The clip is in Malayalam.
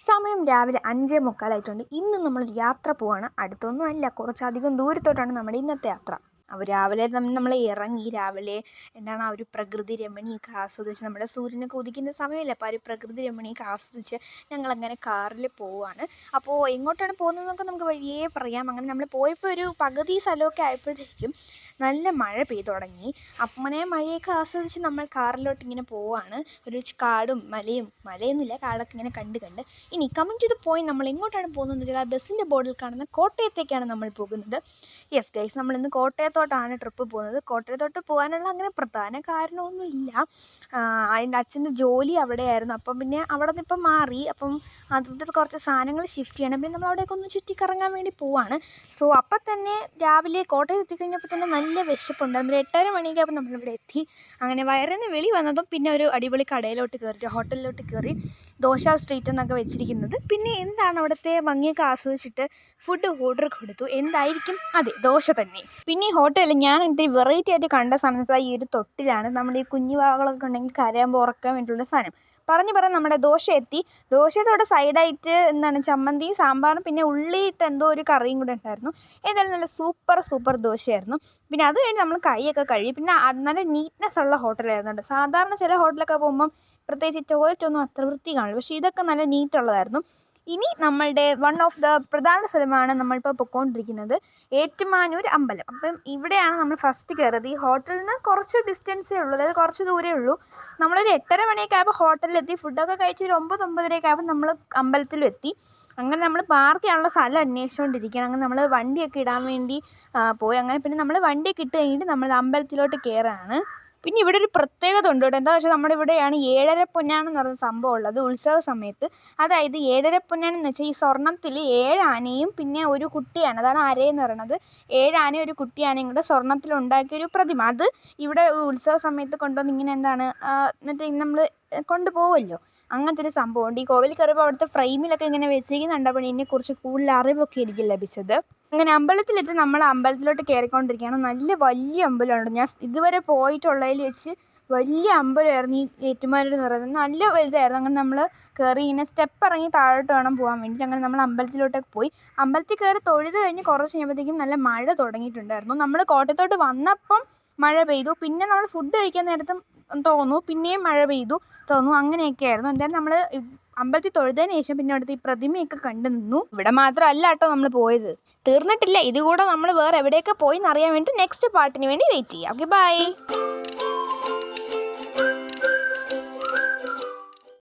സമയം രാവിലെ 5:45 ഇന്ന് നമ്മൾ യാത്ര പോവാണ്. അടുത്തൊന്നും അല്ല, കുറച്ചധികം ദൂരത്തോട്ടാണ് നമ്മുടെ ഇന്നത്തെ യാത്ര. അപ്പോൾ രാവിലെ നമ്മൾ ഇറങ്ങി. രാവിലെ എന്താണ് ആ ഒരു പ്രകൃതി രമണിയൊക്കെ ആസ്വദിച്ച്, നമ്മുടെ സൂര്യനൊക്കെ ഉദിക്കുന്ന സമയമല്ലേ, അപ്പോൾ ആ ഒരു പ്രകൃതി രമണിയൊക്കെ ആസ്വദിച്ച് ഞങ്ങളങ്ങനെ കാറിൽ പോവുകയാണ്. അപ്പോൾ എങ്ങോട്ടാണ് പോകുന്നതെന്നൊക്കെ നമുക്ക് വഴിയേ പറയാം. അങ്ങനെ നമ്മൾ പോയപ്പോൾ ഒരു പകുതി സ്ഥലമൊക്കെ ആയപ്പോഴത്തേക്കും നല്ല മഴ പെയ്തു തുടങ്ങി. അങ്ങനെ മഴയൊക്കെ ആസ്വദിച്ച് നമ്മൾ കാറിലോട്ട് ഇങ്ങനെ പോവുകയാണ്. ഒരു കാടും മലയൊന്നുമില്ല, കാടൊക്കെ ഇങ്ങനെ കണ്ട് ഇനി കമ്മിങ് ടു ദ പോയിന്റ്, നമ്മൾ എങ്ങോട്ടാണ് പോകുന്നതെന്ന് വെച്ചാൽ ആ ബസ്സിൻ്റെ ബോർഡിൽ കാണുന്ന കോട്ടയത്തേക്കാണ് നമ്മൾ പോകുന്നത്. യെസ് ഗൈസ്, നമ്മളിന്ന് കോട്ടയത്തോട്ടാണ് ട്രിപ്പ് പോകുന്നത്. കോട്ടയത്തോട്ട് പോകാനുള്ള അങ്ങനെ പ്രധാന കാരണമൊന്നുമില്ല. അതിൻ്റെ അച്ഛൻ്റെ ജോലി അവിടെയായിരുന്നു. അപ്പം പിന്നെ അവിടെ നിന്ന് ഇപ്പം മാറി. അപ്പം അതിൻ്റെ കുറച്ച് സാധനങ്ങൾ ഷിഫ്റ്റ് ചെയ്യണം. പിന്നെ നമ്മൾ അവിടേക്ക് ഒന്ന് ചുറ്റിക്കറങ്ങാൻ വേണ്ടി പോവാണ്. സോ അപ്പം തന്നെ രാവിലെ കോട്ടയം എത്തിക്കഴിഞ്ഞപ്പോൾ തന്നെ നല്ല വിശപ്പുണ്ടായിരുന്നു. 8:30 മണിയൊക്കെ ആയപ്പോൾ നമ്മളിവിടെ എത്തി. അങ്ങനെ വയറിന് വെളി വന്നതും പിന്നെ ഒരു അടിപൊളി കടയിലോട്ട് കയറി, ഹോട്ടലിലോട്ട് കയറി. ദോശ സ്ട്രീറ്റ് എന്നൊക്കെ വെച്ചിരിക്കുന്നത്. പിന്നെ എന്താണ് അവിടുത്തെ ഭംഗിയൊക്കെ ആസ്വദിച്ചിട്ട് ഫുഡ് ഓർഡർ കൊടുത്തു. എന്തായിരിക്കും? അതെ, ദോശ തന്നെ. പിന്നെ ഈ ഹോട്ടലിൽ ഞാൻ എൻ്റെ വെറൈറ്റി ആയിട്ട് കണ്ട സാധനം ഈ ഒരു തൊട്ടിലാണ്. നമ്മുടെ ഈ കുഞ്ഞു വാവകളൊക്കെ ഉണ്ടെങ്കിൽ കരയാകുമ്പോൾ ഉറക്കാൻ വേണ്ടിയിട്ടുള്ള സാധനം. പറഞ്ഞ് നമ്മുടെ ദോശ എത്തി. ദോശയുടെ കൂടെ സൈഡായിട്ട് എന്താണ് ചമ്മന്തിയും സാമ്പാറും പിന്നെ ഉള്ളിയിട്ട് എന്തോ ഒരു കറിയും കൂടെ ഉണ്ടായിരുന്നു. ഏതായാലും നല്ല സൂപ്പർ ദോശയായിരുന്നു. പിന്നെ അത് കഴിഞ്ഞ് നമ്മൾ കൈയൊക്കെ കഴുകി. പിന്നെ നല്ല നീറ്റ്നെസ് ഉള്ള ഹോട്ടലായിരുന്നു. സാധാരണ ചില ഹോട്ടലൊക്കെ പോകുമ്പം പ്രത്യേകിച്ച് ടോയ്ലറ്റൊന്നും അത്ര വൃത്തി കാണില്ല, പക്ഷേ ഇതൊക്കെ നല്ല നീറ്റുള്ളതായിരുന്നു. ഇനി നമ്മളുടെ വൺ ഓഫ് ദ പ്രധാന സ്ഥലമാണ് നമ്മളിപ്പോൾ പൊയ്ക്കൊണ്ടിരിക്കുന്നത്, ഏറ്റുമാനൂർ അമ്പലം. അപ്പം ഇവിടെയാണ് നമ്മൾ ഫസ്റ്റ് കയറിയത്. ഈ ഹോട്ടലിൽ നിന്ന് കുറച്ച് ഡിസ്റ്റൻസേ ഉള്ളൂ, അതായത് കുറച്ച് ദൂരമേ ഉള്ളൂ. നമ്മളൊരു 8:30 മണിയൊക്കെ ആയപ്പോൾ ഹോട്ടലിലെത്തി. ഫുഡൊക്കെ കഴിച്ച് ഒരു 9-9:30 ആയപ്പോൾ നമ്മൾ അമ്പലത്തിലും എത്തി. അങ്ങനെ നമ്മൾ പാർക്ക് ചെയ്യാനുള്ള സ്ഥലം അന്വേഷിച്ചുകൊണ്ടിരിക്കുകയാണ്. അങ്ങനെ നമ്മൾ വണ്ടിയൊക്കെ ഇടാൻ വേണ്ടി പോയി. അങ്ങനെ പിന്നെ നമ്മൾ വണ്ടിയൊക്കെ ഇട്ട് കഴിഞ്ഞിട്ട് നമ്മൾ അമ്പലത്തിലോട്ട് കയറുകയാണ്. പിന്നെ ഇവിടെ ഒരു പ്രത്യേകത ഉണ്ട് കേട്ടോ. എന്താണെന്ന് വെച്ചാൽ നമ്മുടെ ഇവിടെയാണ് 7.5 പൊന്നാനെന്ന് പറയുന്ന സംഭവം ഉള്ളത് ഉത്സവ സമയത്ത്. അതായത് 7.5 പൊന്നാനെന്ന് വെച്ചാൽ ഈ സ്വർണ്ണത്തിൽ 7 ആനയും പിന്നെ ഒരു കുട്ടിയാണ്, അതാണ് അരയെന്ന് പറയുന്നത്. 7 ആനയും ഒരു കുട്ടിയാനയും കൂടെ സ്വർണ്ണത്തിൽ ഉണ്ടാക്കിയൊരു പ്രതിമ. അത് ഇവിടെ ഉത്സവ സമയത്ത് കൊണ്ടുവന്ന് ഇങ്ങനെ എന്താണ് എന്നിട്ട് നമ്മൾ കൊണ്ടുപോകുമല്ലോ, അങ്ങനത്തെ ഒരു സംഭവമുണ്ട്. ഈ കോവിൽ കയറിയപ്പോൾ അവിടുത്തെ ഫ്രെയിമിലൊക്കെ ഇങ്ങനെ വെച്ചിരിക്കുന്നുണ്ടപ്പോൾ ഇതിനെക്കുറിച്ച് കൂടുതൽ അറിവൊക്കെ എനിക്ക് ലഭിച്ചത്. അങ്ങനെ അമ്പലത്തിലെത്തി നമ്മൾ അമ്പലത്തിലോട്ട് കയറിക്കൊണ്ടിരിക്കുകയാണ്. നല്ല വലിയ അമ്പലമുണ്ട്. ഞാൻ ഇതുവരെ പോയിട്ടുള്ളതിൽ വെച്ച് വലിയ അമ്പലമായിരുന്നു ഈ ഏറ്റുമാനൂർ എന്ന് പറയുന്നത്. നല്ല വലുതായിരുന്നു. അങ്ങനെ നമ്മൾ കയറി ഇങ്ങനെ സ്റ്റെപ്പ് ഇറങ്ങി താഴോട്ട് വേണം പോകാൻ വേണ്ടിയിട്ട്. അങ്ങനെ നമ്മൾ അമ്പലത്തിലോട്ടൊക്കെ പോയി. അമ്പലത്തിൽ കയറി തൊഴുത് കഴിഞ്ഞ് കുറച്ച് കഴിയുമ്പോഴത്തേക്കും നല്ല മഴ തുടങ്ങിയിട്ടുണ്ടായിരുന്നു. നമ്മൾ കോട്ടയത്തോട്ട് വന്നപ്പം മഴ പെയ്തു. പിന്നെ നമ്മൾ ഫുഡ് കഴിക്കാൻ നേരത്തും തോന്നുന്നു പിന്നെയും മഴ പെയ്തു തോന്നുന്നു. അങ്ങനെയൊക്കെ ആയിരുന്നു. എന്തായാലും നമ്മൾ അമ്പലത്തിൽ തൊഴുതതിന് ശേഷം പിന്നെ അവിടുത്തെ ഈ പ്രതിമയൊക്കെ കണ്ടു നിന്നു. ഇവിടെ മാത്രമല്ല കേട്ടോ നമ്മൾ പോയത്, തീർന്നിട്ടില്ല. ഇതുകൂടെ നമ്മൾ വേറെ എവിടെയൊക്കെ പോയി എന്നറിയാൻ വേണ്ടി നെക്സ്റ്റ് പാർട്ടിന് വേണ്ടി വെയിറ്റ് ചെയ്യാം. Okay, by.